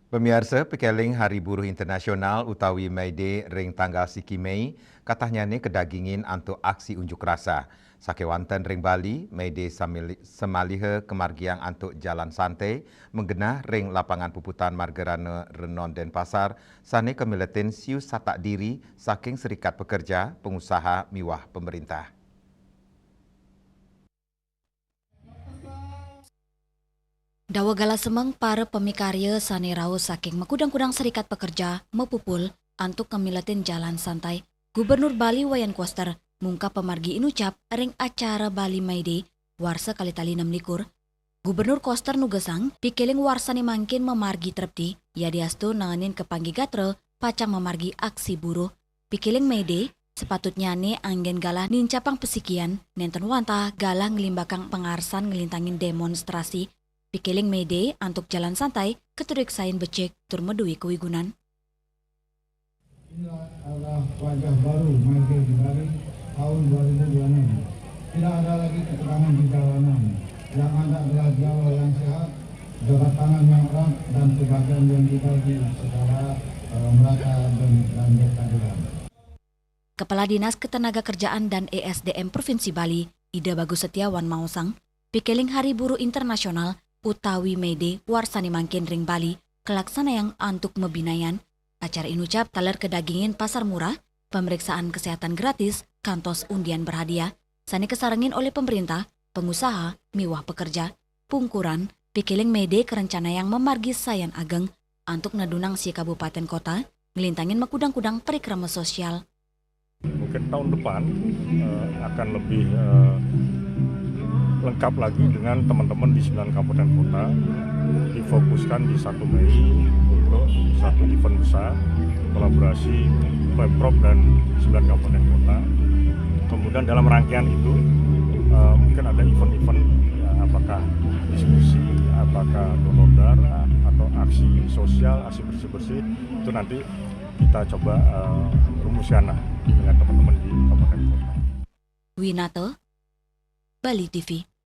Pemirsa, pekeling Hari Buruh Internasional utawi May Day ring tanggal siki Mei, katanya ni kedagingin untuk aksi unjuk rasa. Sakewanten ring Bali, May Day semaliha kemargiang untuk jalan santai, menggenah ring lapangan puputan Margerana Renon Denpasar, sane kemiletin siu satak diri saking serikat pekerja, pengusaha miwah pemerintah. Dawa gala semang para pemikarya sane rau saking makudang-kudang serikat pekerja mepupul antuk kemilatin jalan santai. Gubernur Bali Wayan Koster mungkap pemargi inucap ring acara Bali May Day warsa kali tali 6 likur. Gubernur Koster nugesang pikeling warsani mangkin memargi trepti ya diastu nanganin kepanggi gatre pacang memargi aksi buruh. Pikeling May Day sepatutnya ne anggen galah nincapang pesikian nenten wanta galah ngelimbakang pengarsan ngelintangin demonstrasi. Pikiling May Day untuk jalan santai keturik sain becek turmedui kewigunan. Inilah adalah wajah baru May Day di Bali tahun 2026. Tidak ada lagi ketegangan di jalanan. Yang ada adalah dialog yang sehat, jabat tangan yang erat, dan kebahagiaan yang dibagi secara merata dan berkeadilan. Kepala Dinas Ketenagakerjaan dan ESDM Provinsi Bali, Ida Bagus Setiawan Mausang, pikiling Hari Buruh Internasional utawi May Day warsani mangkin ring Bali kelaksana yang antuk mebinayan. Acara inucap taler kedagingin pasar murah, pemeriksaan kesehatan gratis, kantos undian berhadiah, sani kesarangin oleh pemerintah, pengusaha, miwah pekerja, pungkuran, pikiling May Day kerencana yang memargi sayan ageng, antuk nadunang si kabupaten kota, ngelintangin makudang-kudang perikrama sosial. Mungkin tahun depan akan lebih lengkap lagi dengan teman-teman di 9 kabupaten kota, difokuskan di 1 Mei untuk satu event besar kolaborasi Pemprov dan 9 kabupaten kota. Kemudian dalam rangkaian itu mungkin ada event-event ya, apakah diskusi, apakah donor darah atau aksi sosial, aksi bersih-bersih, itu nanti kita coba rumuskan dengan teman-teman di kabupaten kota. Winato, Bali TV.